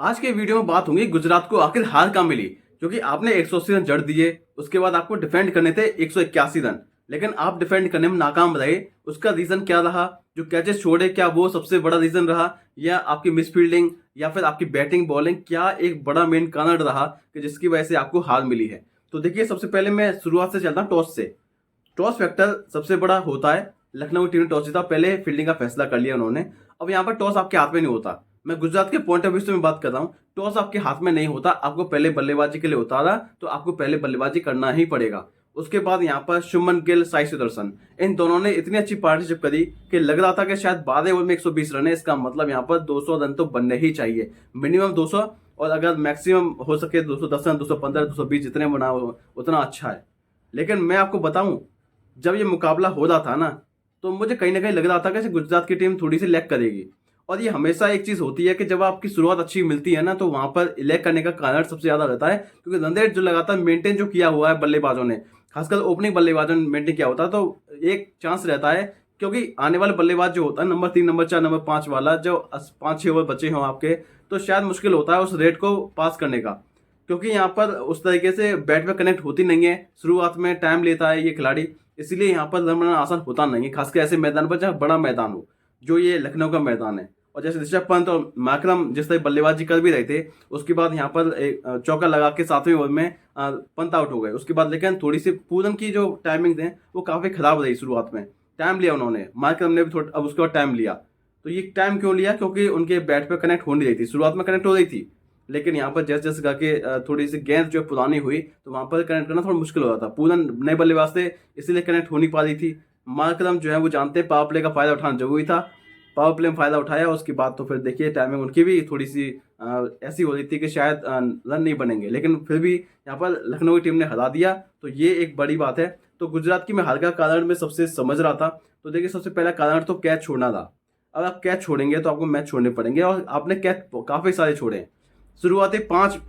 आज के वीडियो में बात होगी गुजरात को आखिर हार कहाँ मिली, क्योंकि आपने 180 रन जड़ दिए। उसके बाद आपको डिफेंड करने थे 181 रन, लेकिन आप डिफेंड करने में नाकाम रहे। उसका रीजन क्या रहा? जो कैचेस छोड़े, क्या वो सबसे बड़ा रीजन रहा, या आपकी मिसफील्डिंग, या फिर आपकी बैटिंग बॉलिंग, क्या एक बड़ा मेन कारण रहा कि जिसकी वजह से आपको हार मिली है? तो देखिए, सबसे पहले मैं शुरुआत से चलता हूँ टॉस से। टॉस फैक्टर सबसे बड़ा होता है। लखनऊ की टीम ने टॉस जीता, पहले फील्डिंग का फैसला कर लिया उन्होंने। अब यहाँ पर टॉस आपके हाथ में नहीं होता। मैं गुजरात के पॉइंट ऑफ व्यू से मैं बात कर रहा हूँ। टॉस आपके हाथ में नहीं होता, आपको पहले बल्लेबाजी के लिए उतारा तो आपको पहले बल्लेबाजी करना ही पड़ेगा। उसके बाद यहाँ पर शुभमन गिल, साई सुदर्शन, इन दोनों ने इतनी अच्छी पार्टनरशिप करी कि लग रहा था कि शायद 12 ओवर में 120 रन है। इसका मतलब यहाँ पर 200 रन तो बनने ही चाहिए, मिनिमम 200, और अगर मैक्सिमम हो सके 210 रन, 215, 220 जितने बना उतना अच्छा है। लेकिन मैं आपको बताऊं, जब ये मुकाबला हो रहा था ना, तो मुझे कहीं ना कहीं लग रहा था कि गुजरात की टीम थोड़ी सी लैग करेगी। और ये हमेशा एक चीज होती है कि जब आपकी शुरुआत अच्छी मिलती है ना, तो वहां पर लैग करने का कारण सबसे ज्यादा रहता है, क्योंकि रन रेट जो लगातार मेंटेन जो किया हुआ है बल्लेबाजों ने, खासकर ओपनिंग बल्लेबाजों ने मेंटेन किया होता है, तो एक चांस रहता है। क्योंकि आने वाले बल्लेबाज जो होता है, नंबर 3, नंबर 4, नंबर 5 वाला, जो 5-6 ओवर बचे हों आपके, तो शायद मुश्किल होता है उस रेट को पास करने का। क्योंकि यहाँ पर उस तरीके से बैट पे कनेक्ट होती नहीं है, शुरुआत में टाइम लेता है ये खिलाड़ी, इसलिए यहाँ पर रन बनाना आसान होता नहीं है, खासकर ऐसे मैदान पर जहाँ बड़ा मैदान हो, जो ये लखनऊ का मैदान है। और जैसे ऋषभ पंत और माकरम जिस तरह बल्लेबाजी कर भी रहे थे, उसके बाद यहाँ पर एक चौका लगा के 7वें ओवर में पंत आउट हो गए। उसके बाद लेकिन थोड़ी सी पूरन की जो टाइमिंग थे वो काफी खराब रही। शुरुआत में टाइम लिया उन्होंने, माकरम ने भी थोड़ा, अब उसके बाद टाइम लिया। तो ये टाइम क्यों लिया? क्योंकि उनके बैट पे कनेक्ट हो नहीं रही थी। शुरुआत में कनेक्ट हो रही थी, लेकिन यहाँ पर जैसे जैसे करके थोड़ी सी गेंद जो पुरानी हुई, तो वहां पर कनेक्ट करना थोड़ा मुश्किल हो रहा था। पूरन नए बल्लेबाज थे, इसीलिए कनेक्ट हो नहीं पा रही थी। मार्करम जो है वो जानते हैं पावर प्ले का फायदा उठाना जरूरी था, पावर प्ले में फायदा उठाया। उसके बाद तो फिर देखिए टाइमिंग उनकी भी थोड़ी सी ऐसी हो रही थी कि शायद रन नहीं बनेंगे, लेकिन फिर भी यहाँ पर लखनऊ की टीम ने हरा दिया, तो ये एक बड़ी बात है। तो गुजरात की मैं हार का कारण मैं सबसे समझ रहा था। तो देखिए, सबसे पहला कारण तो कैच छोड़ना था। अब आप कैच छोड़ेंगे तो आपको मैच छोड़ने पड़ेंगे, और आपने कैच काफी सारे छोड़े। शुरुआती 5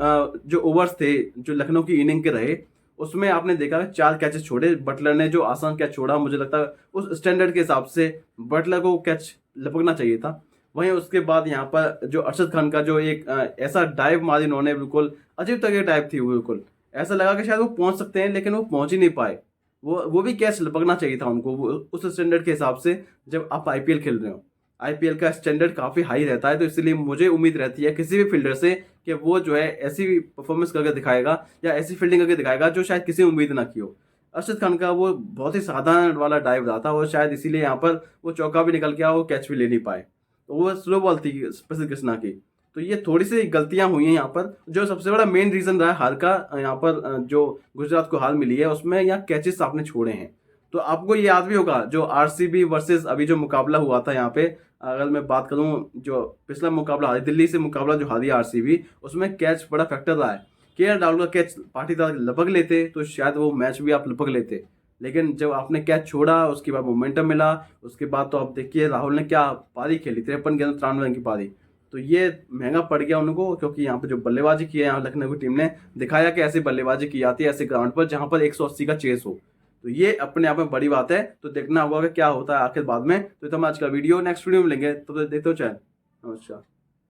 जो ओवर्स थे जो लखनऊ की इनिंग के रहे, उसमें आपने देखा 4 कैचेस छोड़े। बटलर ने जो आसान कैच छोड़ा, मुझे लगता है उस स्टैंडर्ड के हिसाब से बटलर को कैच लपकना चाहिए था। वहीं उसके बाद यहाँ पर जो अरशद खान का जो एक ऐसा डाइव मारी उन्होंने, बिल्कुल अजीब तरह की टाइप थी वो, बिल्कुल ऐसा लगा कि शायद वो पहुंच सकते हैं, लेकिन वो पहुंच ही नहीं पाए। वो भी कैच लपकना चाहिए था उनको, उस स्टैंडर्ड के हिसाब से, जब आप आईपीएल खेल रहे हो। आईपीएल का स्टैंडर्ड काफी हाई रहता है, तो इसलिए मुझे उम्मीद रहती है किसी भी फील्डर से कि वो जो है ऐसी परफॉर्मेंस करके दिखाएगा, या ऐसी फील्डिंग करके दिखाएगा जो शायद किसी ने उम्मीद ना की हो। अरशद खान का वो बहुत ही साधारण वाला डाइव रहा था, और शायद इसीलिए यहाँ पर वो चौका भी निकल गया, वो कैच भी ले नहीं पाए। तो वो स्लो बॉल थी प्रसिद्ध कृष्णा की। तो ये थोड़ी सी गलतियां हुई हैं यहाँ पर। जो सबसे बड़ा मेन रीजन रहा है हार का, यहाँ पर जो गुजरात को हार मिली है, उसमें यहाँ कैचेस आपने छोड़े हैं। तो आपको ये याद भी होगा, जो आरसीबी वर्सेस अभी जो मुकाबला हुआ था यहाँ पे, अगर मैं बात करूं, जो पिछला मुकाबला हारी दिल्ली से मुकाबला जो हारी आरसीबी, उसमें कैच बड़ा फैक्टर रहा है। केएल राहुल का कैच पाटीदार लपक लेते तो शायद वो मैच भी आप लपक लेते, लेकिन जब आपने कैच छोड़ा, उसके बाद मोमेंटम मिला। उसके बाद तो आप देखिए राहुल ने क्या पारी खेली, 53 गेंद 93 रन की पारी। तो ये महंगा पड़ गया उनको, क्योंकि यहाँ पे जो बल्लेबाजी की है यहाँ लखनऊ की टीम ने, दिखाया कि ऐसी बल्लेबाजी की जाती है ऐसे ग्राउंड पर जहां पर 180 का चेस हो। तो ये अपने आप में बड़ी बात है। तो देखना होगा कि क्या होता है आखिर बाद में। तो ये था आज का वीडियो, नेक्स्ट वीडियो में मिलेंगे, तो देखते हो चैनल। नमस्कार।